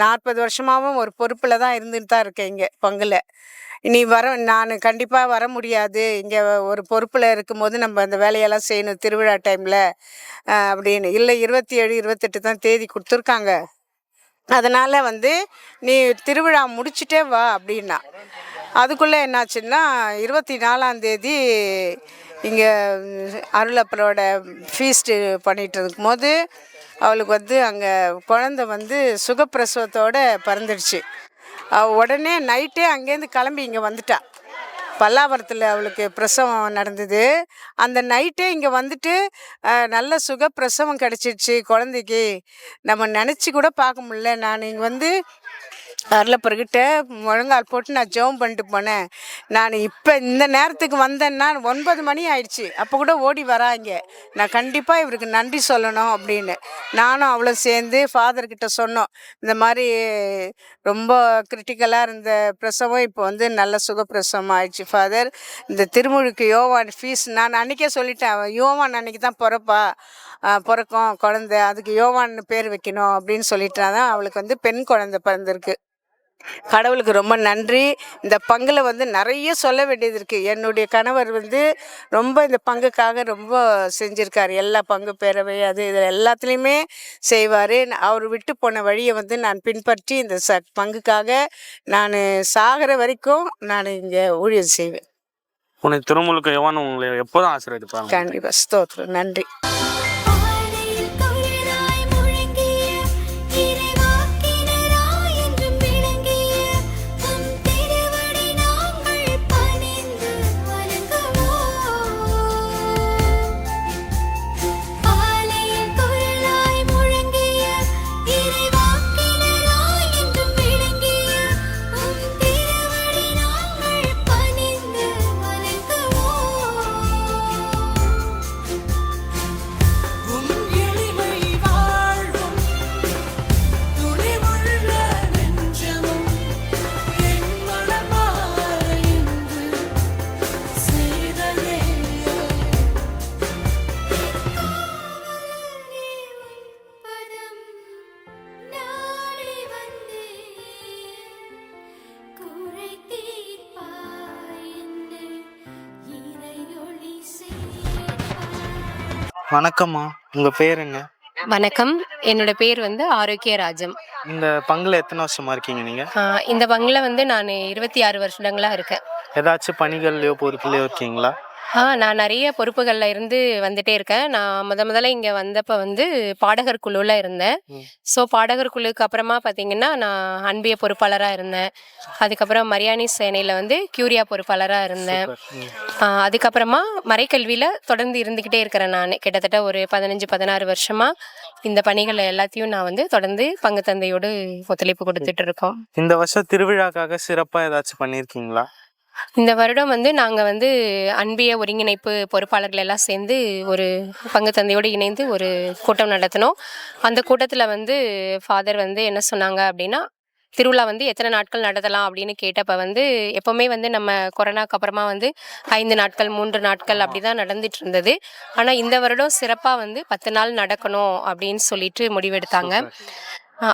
40 வருஷமாகவும் ஒரு பொறுப்பில் தான் இருந்துட்டு தான் இருக்கேன் இங்கே பங்குல. நீ நான் கண்டிப்பாக வர முடியாது, இங்கே ஒரு பொறுப்பில் இருக்கும்போது நம்ம அந்த வேலையெல்லாம் செய்யணும் திருவிழா டைமில் அப்படின்னு. இல்லை 27, 28 தான் தேதி கொடுத்துருக்காங்க, அதனால் வந்து நீ திருவிழா முடிச்சுட்டே வா அப்படின்னா. அதுக்குள்ளே என்னாச்சுன்னா 24ஆம் தேதி இங்கே அருளப்பரோட ஃபீஸ்ட்டு பண்ணிகிட்டு இருக்கும்போது அவளுக்கு வந்து அங்கே குழந்தை வந்து சுகப்பிரசவத்தோடு பிறந்துடுச்சு. உடனே நைட்டே அங்கேருந்து கிளம்பி இங்கே வந்துட்டா. பல்லாவரத்தில் அவளுக்கு பிரசவம் நடந்தது. அந்த நைட்டே இங்கே வந்துட்டு நல்ல சுகப்பிரசவம் கிடச்சிடுச்சு குழந்தைக்கு. நம்ம நினச்சி கூட பார்க்க முடியல. நான் இங்கே வந்து அருளப்பர்கிட்ட முழங்கால் போட்டு நான் ஜெபம் பண்ணிட்டு போனேன். நான் இப்போ இந்த நேரத்துக்கு வந்தேன்னா 9 மணி ஆயிடுச்சு. அப்போ கூட ஓடி வராங்க, நான் கண்டிப்பாக இவருக்கு நன்றி சொல்லணும் அப்படின்னு. நானும் அவளை சேர்ந்து ஃபாதர்கிட்ட சொன்னோம், இந்த மாதிரி ரொம்ப கிரிட்டிக்கலாக இருந்த பிரசவம் இப்போ வந்து நல்ல சுகப்பிரசவம் ஆயிடுச்சு ஃபாதர். இந்த திருமுழுக்கு யோவான் ஃபீஸ் நான் அன்றைக்கே சொல்லிட்டேன், யோவான் அன்றைக்கி தான் பிறக்கும் குழந்தை, அதுக்கு யோவான்னு பேர் வைக்கணும் அப்படின்னு சொல்லிட்டாதான் அவளுக்கு வந்து பெண் குழந்தை பிறந்திருக்கு. கடவுளுக்கு ரொம்ப நன்றி. இந்த பங்கில் வந்து நிறைய சொல்ல வேண்டியது இருக்குது. என்னுடைய கணவர் வந்து ரொம்ப இந்த பங்குக்காக ரொம்ப செஞ்சுருக்கார். எல்லா பங்கு பேரவை அது இதில் எல்லாத்துலேயுமே செய்வார். அவர் விட்டு போன வழியை வந்து நான் பின்பற்றி இந்த பங்குக்காக நான் சாகிற வரைக்கும் நான் இங்கே ஊழியம் செய்வேன். உனக்கு திருமுழுக்கு யோவான் உங்களை எப்போதும் ஆசீர்வதிப்பாங்க. கண்டிப்பாக. ஸ்தோத்திரம். நன்றி. வணக்கம்மா, உங்கள் பேர் என்ன? வணக்கம், என்னோட பேர் வந்து ஆரோக்கியராஜம். இந்த பங்குல எத்தனை வருஷமா இருக்கீங்க நீங்கள்? இந்த பங்கில் வந்து நான் 26 வருஷங்களாக இருக்கேன். ஏதாச்சும் பணிகள்லையோ பொறுப்புலையோ இருக்கீங்களா? நான் நிறைய பொறுப்புகளில் இருந்து வந்துட்டே இருக்கேன். நான் முதல்ல இங்கே வந்தப்போ வந்து பாடகர் குழுவில் இருந்தேன். ஸோ பாடகர் குழுக்கு அப்புறமா பார்த்தீங்கன்னா நான் அன்பிய பொறுப்பாளராக இருந்தேன். அதுக்கப்புறம் மரியாணி சேனையில் வந்து கியூரியா பொறுப்பாளராக இருந்தேன். அதுக்கப்புறமா மறைக்கல்வியில் தொடர்ந்து இருந்துக்கிட்டே இருக்கிறேன். நான் கிட்டத்தட்ட ஒரு 15-16 வருஷமாக இந்த பணிகளை எல்லாத்தையும் நான் வந்து தொடர்ந்து பங்கு தந்தையோடு ஒத்துழைப்பு கொடுத்துட்டு இருக்கோம். இந்த வருஷம் திருவிழாக்காக சிறப்பாக ஏதாச்சும் பண்ணியிருக்கீங்களா? இந்த வருடம் வந்து நாங்கள் வந்து அன்பிய ஒருங்கிணைப்பு பொறுப்பாளர்கள் எல்லாம் சேர்ந்து ஒரு பங்கு தந்தையோடு இணைந்து ஒரு கூட்டம் நடத்தினோம். அந்த கூட்டத்தில் வந்து ஃபாதர் வந்து என்ன சொன்னாங்க அப்படின்னா, திருவிழா வந்து எத்தனை நாட்கள் நடத்தலாம் அப்படின்னு கேட்டப்ப வந்து எப்போவுமே வந்து நம்ம கொரோனாக்கு அப்புறமா வந்து 5 நாட்கள் 3 நாட்கள் அப்படி தான் நடந்துட்டு இருந்தது. ஆனால் இந்த வருடம் சிறப்பாக வந்து 10 நாள் நடக்கணும் அப்படின்னு சொல்லிட்டு முடிவெடுத்தாங்க.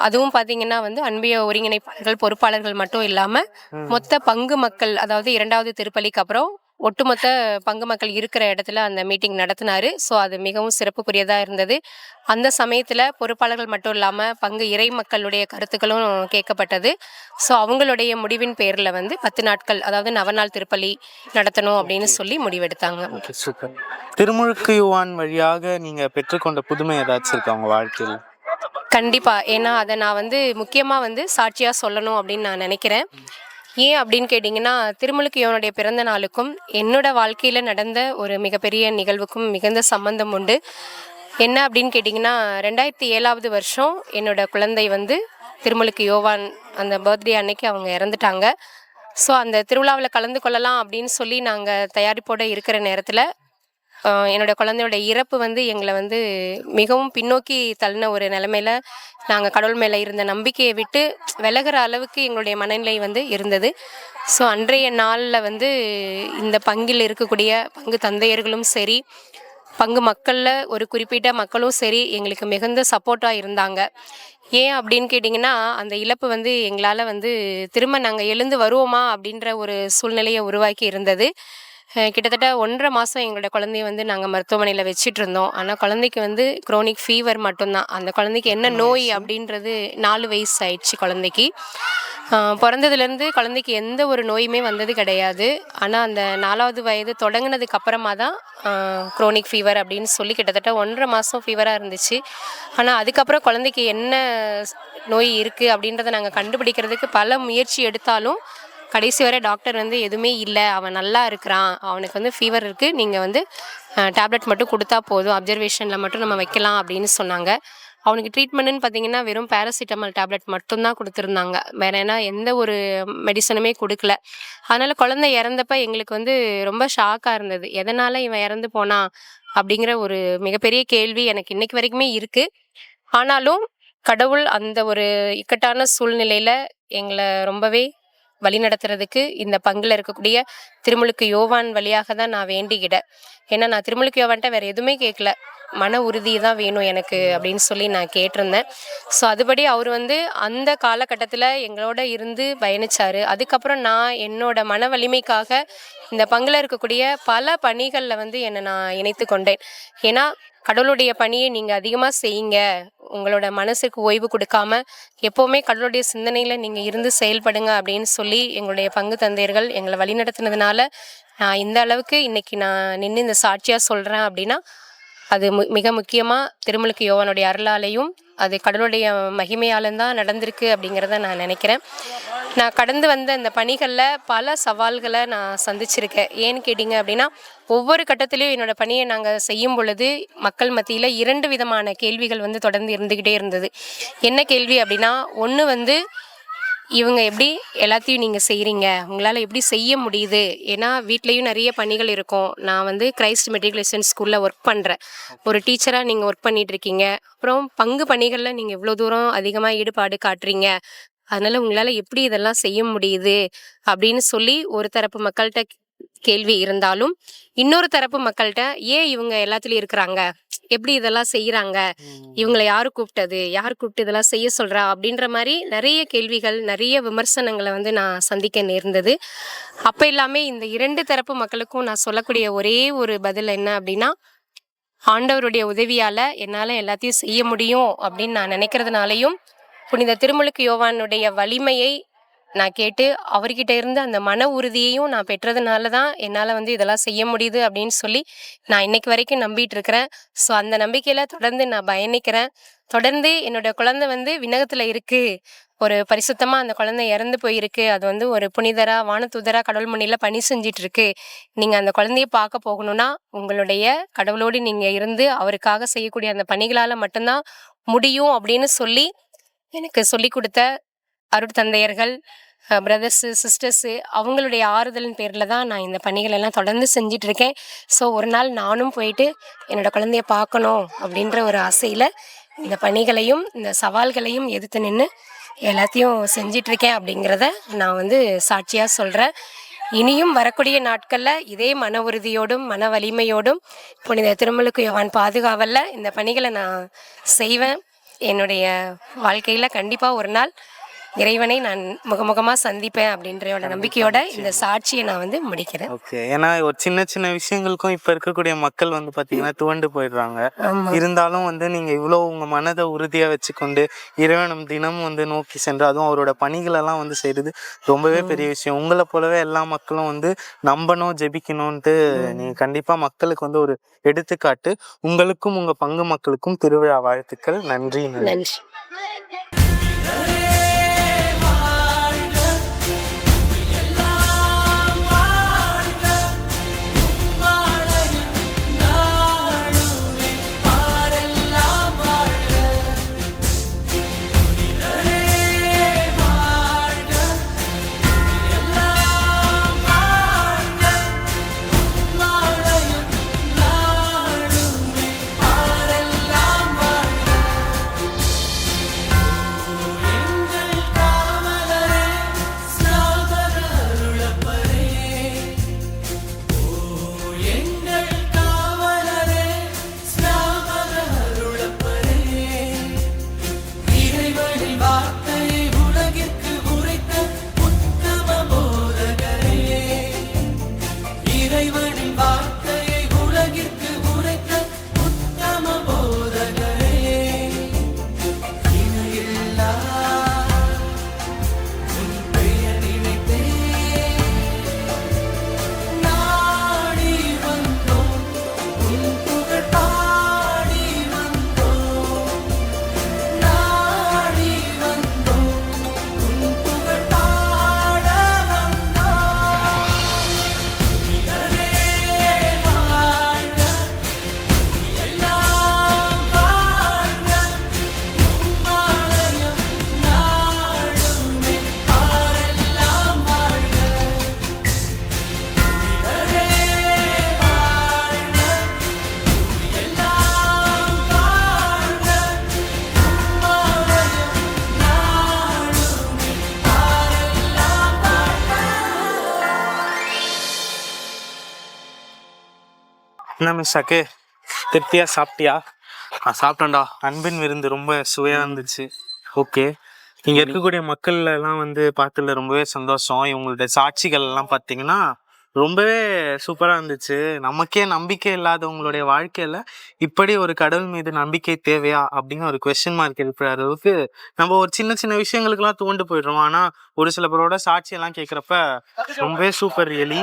அதுவும் பார்த்தீங்கன்னா வந்து அன்பிய ஒருங்கிணைப்பாளர்கள் பொறுப்பாளர்கள் மட்டும் இல்லாமல் மொத்த பங்கு மக்கள், அதாவது 2வது திருப்பலிக்கு அப்புறம் ஒட்டுமொத்த பங்கு மக்கள் இருக்கிற இடத்துல அந்த மீட்டிங் நடத்தினாரு. ஸோ அது மிகவும் சிறப்புக்குரியதாக இருந்தது. அந்த சமயத்தில் பொறுப்பாளர்கள் மட்டும் இல்லாமல் பங்கு இறை மக்களுடைய கருத்துக்களும் கேட்கப்பட்டது. ஸோ அவங்களுடைய முடிவின் பேரில் வந்து 10 நாட்கள், அதாவது நவநாள் திருப்பலி நடத்தணும் அப்படின்னு சொல்லி முடிவெடுத்தாங்க. சூப்பர். திருமுழுக்கு யோவான் வழியாக நீங்கள் பெற்றுக்கொண்ட புதுமை ஏதாச்சும் இருக்கா உங்கள் வாழ்க்கையில்? கண்டிப்பாக. ஏன்னா அதை நான் வந்து முக்கியமாக வந்து சாட்சியாக சொல்லணும் அப்படின்னு நான் நினைக்கிறேன். ஏன் அப்படின்னு கேட்டிங்கன்னா, திருமுழுக்கு யோவானுடைய பிறந்த நாளுக்கும் என்னோட வாழ்க்கையில் நடந்த ஒரு மிகப்பெரிய நிகழ்வுக்கும் மிகுந்த சம்பந்தம் உண்டு. என்ன அப்படின்னு கேட்டிங்கன்னா, 2007வது வருஷம் என்னோட குழந்தை வந்து திருமுழுக்கு யோவான் அந்த பர்த்டே அன்னைக்கு அவங்க இறந்துட்டாங்க. ஸோ அந்த திருவிழாவில் கலந்து கொள்ளலாம் அப்படின்னு சொல்லி நாங்கள் தயாரிப்போடு இருக்கிற நேரத்தில் என்னோட குழந்தையோட இறப்பு வந்து எங்களை வந்து மிகவும் பின்னோக்கி தள்ளின ஒரு நிலைமையில நாங்கள் கடவுள் மேலே இருந்த நம்பிக்கையை விட்டு விலகிற அளவுக்கு எங்களுடைய மனநிலை வந்து இருந்தது. ஸோ அன்றைய நாளில் வந்து இந்த பங்கில் இருக்கக்கூடிய பங்கு தந்தையர்களும் சரி, பங்கு மக்களில் ஒரு குறிப்பிட்ட மக்களும் சரி எங்களுக்கு மிகுந்த சப்போர்ட்டாக இருந்தாங்க. ஏன் அப்படின்னு கேட்டிங்கன்னா, அந்த இழப்பு வந்து எங்களால் வந்து திரும்ப நாங்கள் எழுந்து வருவோமா அப்படின்ற ஒரு சூழ்நிலையை உருவாக்கி இருந்தது. கிட்டத்தட்ட 1.5 மாதம் எங்களோட குழந்தைய வந்து நாங்கள் மருத்துவமனையில் வச்சுட்டு இருந்தோம். ஆனால் குழந்தைக்கு வந்து குரோனிக் ஃபீவர் மட்டும்தான். அந்த குழந்தைக்கு என்ன நோய் அப்படின்றது 4 வயசு ஆயிடுச்சு குழந்தைக்கு. பிறந்ததுலேருந்து குழந்தைக்கு எந்த ஒரு நோயுமே வந்தது கிடையாது. ஆனால் அந்த 4வது வயது தொடங்கினதுக்கு அப்புறமா தான் குரோனிக் ஃபீவர் அப்படின்னு சொல்லி கிட்டத்தட்ட 1.5 மாதம் ஃபீவராக இருந்துச்சு. ஆனால் அதுக்கப்புறம் குழந்தைக்கு என்ன நோய் இருக்குது அப்படின்றத நாங்கள் கண்டுபிடிக்கிறதுக்கு பல முயற்சி எடுத்தாலும் கடைசி வரை டாக்டர் வந்து எதுவுமே இல்லை, அவன் நல்லா இருக்கிறான், அவனுக்கு வந்து ஃபீவர் இருக்குது, நீங்கள் வந்து டேப்லெட் மட்டும் கொடுத்தா போதும், அப்சர்வேஷனில் மட்டும் நம்ம வைக்கலாம் அப்படின்னு சொன்னாங்க. அவனுக்கு ட்ரீட்மெண்ட்டுன்னு பார்த்தீங்கன்னா வெறும் பேராசிட்டமால் டேப்லெட் மட்டும்தான் கொடுத்துருந்தாங்க. வேறு ஏன்னா எந்த ஒரு மெடிசனுமே கொடுக்கல. அதனால் குழந்தை இறந்தப்ப எங்களுக்கு வந்து ரொம்ப ஷாக்காக இருந்தது. எதனால் இவன் இறந்து போனான் அப்படிங்கிற ஒரு மிகப்பெரிய கேள்வி எனக்கு இன்னைக்கு வரைக்குமே இருக்குது. ஆனாலும் கடவுள் அந்த ஒரு இக்கட்டான சூழ்நிலையில் எங்களை ரொம்பவே வழி நடத்துறதுக்கு இந்த பங்கில் இருக்கக்கூடிய திருமுழுக்கு யோவான் வழியாக தான் நான் வேண்டிக்கிட்டேன். ஏன்னா நான் திருமுழுக்கு யோவான்ட்ட வேறு எதுவுமே கேட்கல, மன உறுதி தான் வேணும் எனக்கு அப்படின்னு சொல்லி நான் கேட்டிருந்தேன். ஸோ அதுபடி அவர் வந்து அந்த காலகட்டத்தில் எங்களோட இருந்து பயணித்தார். அதுக்கப்புறம் நான் என்னோட மன வலிமைக்காக இந்த பங்கில் இருக்கக்கூடிய பல பணிகளில் வந்து என்னை நான் இணைத்து கொண்டேன். ஏன்னா கடவுளுடைய பணியை நீங்கள் அதிகமாக செய்யுங்க, உங்களோட மனசுக்கு ஓய்வு கொடுக்காம எப்போவுமே கடவுளுடைய சிந்தனையில் நீங்கள் இருந்து செயல்படுங்க அப்படின்னு சொல்லி எங்களுடைய பங்கு தந்தையர்கள் எங்களை வழிநடத்தினதுனால நான் இந்த அளவுக்கு இன்றைக்கி நான் நின்று இந்த சாட்சியாக சொல்கிறேன் அப்படின்னா அது மிக முக்கியமாக திருமுழுக்கு யோவானுடைய அருளாலையும் அது கடவுளுடைய மகிமையாலும் தான் நடந்திருக்கு அப்படிங்கிறத நான் நினைக்கிறேன். நான் கடந்து வந்த இந்த பணிகளில் பல சவால்களை நான் சந்திச்சிருக்கேன். ஏன்னு கேட்டிங்க அப்படின்னா, ஒவ்வொரு கட்டத்திலையும் என்னோடய பணியை நாங்கள் செய்யும் பொழுது மக்கள் மத்தியில் 2 விதமான கேள்விகள் வந்து தொடர்ந்து இருந்துக்கிட்டே இருந்தது. என்ன கேள்வி அப்படின்னா, ஒன்று வந்து இவங்க எப்படி எல்லாத்தையும் நீங்கள் செய்கிறீங்க, உங்களால் எப்படி செய்ய முடியுது, ஏன்னா வீட்லேயும் நிறைய பணிகள் இருக்கும். நான் வந்து கிரைஸ்ட் மெட்ரிகுலேஷன் ஸ்கூலில் ஒர்க் பண்ணுறேன், ஒரு டீச்சராக நீங்கள் ஒர்க் பண்ணிகிட்ருக்கீங்க, அப்புறம் பங்கு பணிகளில் நீங்கள் இவ்வளோ தூரம் அதிகமாக ஈடுபாடு காட்டுறீங்க, அதனால் உங்களால் எப்படி இதெல்லாம் செய்ய முடியுது அப்படின்னு சொல்லி ஒரு தரப்பு மக்கள்கிட்ட கேள்வி இருந்தாலும், இன்னொரு தரப்பு மக்கள்கிட்ட ஏன் இவங்க எல்லாத்துலேயும் இருக்கிறாங்க, எப்படி இதெல்லாம் செய்கிறாங்க, இவங்களை யார் கூப்பிட்டது, யார் கூப்பிட்டு இதெல்லாம் செய்ய சொல்கிறா அப்படின்ற மாதிரி நிறைய கேள்விகள், நிறைய விமர்சனங்களை வந்து நான் சந்திக்க நேர்ந்தது. அப்போ எல்லாமே இந்த 2 தரப்பு மக்களுக்கும் நான் சொல்லக்கூடிய ஒரே ஒரு பதில் என்ன அப்படின்னா, ஆண்டவருடைய உதவியால் என்னால் எல்லாத்தையும் செய்ய முடியும் அப்படின்னு நான் நினைக்கிறதுனாலையும், புனித திருமுழுக்கு யோவானுடைய வலிமையை நான் கேட்டு அவர்கிட்ட இருந்து அந்த மன உறுதியையும் நான் பெற்றதுனால தான் என்னால் வந்து இதெல்லாம் செய்ய முடியுது அப்படின்னு சொல்லி நான் இன்னைக்கு வரைக்கும் நம்பிட்டு இருக்கிறேன். ஸோ அந்த நம்பிக்கையில் தொடர்ந்து நான் பயணிக்கிறேன். தொடர்ந்து என்னோட குழந்தை வந்து விண்ணகத்தில் இருக்குது. ஒரு பரிசுத்தமாக அந்த குழந்தை இறந்து போயிருக்கு. அது வந்து ஒரு புனிதரா வானதூதரா கடவுள் முன்னில பணி செஞ்சிட்டு இருக்கு. நீங்கள் அந்த குழந்தைய பார்க்க போகணும்னா உங்களுடைய கடவுளோடு நீங்கள் இருந்து அவருக்காக செய்யக்கூடிய அந்த பணிகளால் மட்டும்தான் முடியும் அப்படின்னு சொல்லி எனக்கு சொல்லி கொடுத்த அருட்தந்தையர்கள், பிரதர்ஸு, சிஸ்டர்ஸு அவங்களுடைய ஆறுதலின் பேரில் தான் நான் இந்த பணிகள் எல்லாம் தொடர்ந்து செஞ்சிட்டு இருக்கேன். ஸோ ஒரு நாள் நானும் போயிட்டு என்னோட குழந்தைய பார்க்கணும் அப்படின்ற ஒரு ஆசையில் இந்த பணிகளையும் இந்த சவால்களையும் எதிர்த்து நின்று எல்லாத்தையும் செஞ்சிட்ருக்கேன் அப்படிங்கிறத நான் வந்து சாட்சியாக சொல்கிறேன். இனியும் வரக்கூடிய நாட்களில் இதே மன உறுதியோடும் மன வலிமையோடும் புனித திருமுழுக்கு யோவான் பாதுகாவலில் இந்த பணிகளை நான் செய்வேன். என்னுடைய வாழ்க்கையில் கண்டிப்பாக ஒரு நாள் இறைவனை நான் முகமுகமாக சந்திப்பேன் அப்படின்ற நம்பிக்கையோட இந்த சாட்சியை நான் வந்து முடிக்கிறேன். ஓகே. ஏன்னா ஒரு சின்ன சின்ன விஷயங்களுக்கும் இப்போ இருக்கக்கூடிய மக்கள் வந்து பார்த்தீங்கன்னா துவண்டு போயிடுறாங்க. இருந்தாலும் வந்து நீங்கள் இவ்வளோ உங்கள் மனதை உறுதியாக வச்சுக்கொண்டு இறைவனும் தினமும் வந்து நோக்கி சென்று அதுவும் அவரோட பணிகளெல்லாம் வந்து செய்கிறது ரொம்பவே பெரிய விஷயம். உங்களை போலவே எல்லா மக்களும் வந்து நம்பணும், ஜெபிக்கணும்ன்ட்டு நீங்கள் கண்டிப்பாக மக்களுக்கு வந்து ஒரு எடுத்துக்காட்டு. உங்களுக்கும் உங்கள் பங்கு மக்களுக்கும் திருவிழா வாழ்த்துக்கள். நன்றி. நன்றி. என்ன மிஸ்ஸாக்கு திருப்தியாக சாப்பிட்டியா? சாப்பிட்டேன்டா. அன்பின் விருந்து ரொம்ப சுவையாக இருந்துச்சு. ஓகே. இங்கே இருக்கக்கூடிய மக்கள் எல்லாம் வந்து பார்த்ததுல ரொம்பவே சந்தோஷம். இவங்களோட சாட்சிகள் எல்லாம் பார்த்தீங்கன்னா ரொம்பவே சூப்பராக இருந்துச்சு. நமக்கே நம்பிக்கை இல்லாதவங்களுடைய வாழ்க்கையில் இப்படி ஒரு கடவுள் மீது நம்பிக்கை தேவையா அப்படின்னு ஒரு கொஸ்டின் மார்க் எழுப்புற அளவுக்கு நம்ம ஒரு சின்ன சின்ன விஷயங்களுக்கெல்லாம் தோண்டு போயிடுறோம். ஆனால் ஒரு சில பேரோட சாட்சியெல்லாம் கேட்குறப்ப ரொம்பவே சூப்பர் ரியலி.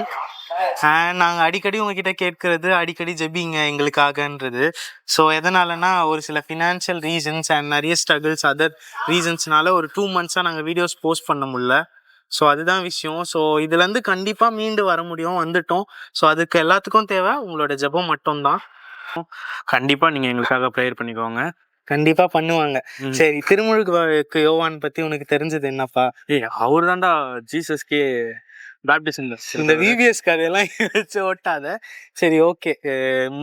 நாங்கள் அடிக்கடி உங்ககிட்ட கேட்கறது அடிக்கடி ஜெபிங்க எங்களுக்காகன்றது. ஸோ எதனாலனா ஒரு சில ஃபினான்ஷியல் ரீசன்ஸ் அண்ட் நிறைய ஸ்ட்ரகிள்ஸ் அதர் ரீசன்ஸ்னால ஒரு 2 months நாங்கள் வீடியோஸ் போஸ்ட் பண்ண முடியல. ஸோ அதுதான் விஷயம். ஸோ இதுலேருந்து கண்டிப்பாக மீண்டு வர முடியும், வந்துட்டோம். ஸோ அதுக்கு எல்லாத்துக்கும் தேவை உங்களோட ஜெபம் மட்டும்தான். கண்டிப்பாக நீங்கள் எங்களுக்காக ப்ரேயர் பண்ணிக்கோங்க. கண்டிப்பா பண்ணுவாங்க. சரி, திருமுழுக்கு யோவான் பத்தி உனக்கு தெரிஞ்சது என்னப்பா? அவர் தான்டா ஜீசஸ்கே பேப்டிசம். இந்த விவிஎஸ் கதையெல்லாம் வச்சு ஓட்டாத. சரி, ஓகே.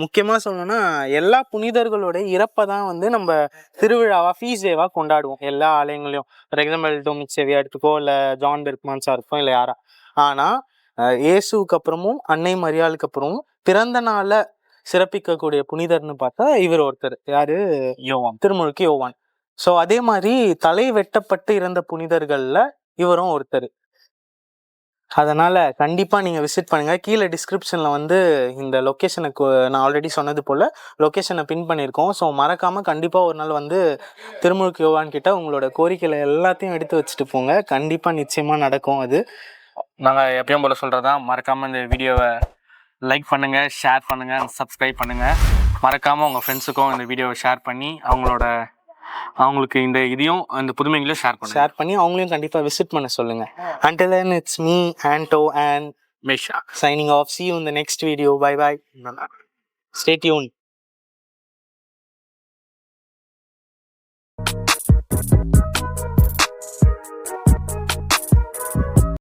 முக்கியமா சொல்லணும்னா எல்லா புனிதர்களோட இறப்பை தான் வந்து நம்ம திருவிழாவா ஃபீஸ் டேவா கொண்டாடுவோம் எல்லா ஆலயங்களையும். ஃபார் எக்ஸாம்பிள் டொமினிக் சேவியா எடுத்துக்கோ, இல்லை ஜான் பெர்க்மான்ஸா இருக்கும், இல்லை யாரா. ஆனா இயேசுக்கு அப்புறமும் அன்னை மரியாளுக்கு அப்புறமும் பிறந்த நாள சிறப்பிக்கக்கூடிய புனிதர்னு பார்த்தா இவர் ஒருத்தர். யாரு? யோவான், திருமுழுக்கு யோவான். ஸோ அதே மாதிரி தலை வெட்டப்பட்டு இறந்த புனிதர்கள்ல இவரும் ஒருத்தர். அதனால் கண்டிப்பாக நீங்கள் விசிட் பண்ணுங்கள். கீழே டிஸ்கிரிப்ஷனில் வந்து இந்த லொக்கேஷனுக்கு நான் ஆல்ரெடி சொன்னது போல் லொக்கேஷனை பின் பண்ணியிருக்கோம். ஸோ மறக்காமல் கண்டிப்பாக ஒரு நாள் வந்து திருமுழுக்கு யோவான் கிட்ட உங்களோட கோரிக்கைகளை எல்லாத்தையும் எடுத்து வச்சுட்டு போங்க. கண்டிப்பாக நிச்சயமாக நடக்கும். அது நாங்கள் எப்பயும் போல் சொல்கிறதா, மறக்காமல் இந்த வீடியோவை லைக் பண்ணுங்கள், ஷேர் பண்ணுங்கள், சப்ஸ்கிரைப் பண்ணுங்கள். மறக்காமல் உங்கள் ஃப்ரெண்ட்ஸுக்கும் இந்த வீடியோவை ஷேர் பண்ணி அவங்களுக்கு இந்த இதையும் இந்த புதுமைகளையும் ஷேர் பண்ணி அவங்களையும் கண்டிப்பாக விசிட் பண்ண சொல்லுங்கள். Until then, it's me, Anto, and மேஷா signing off. See you in the next video. Bye bye. Stay tuned.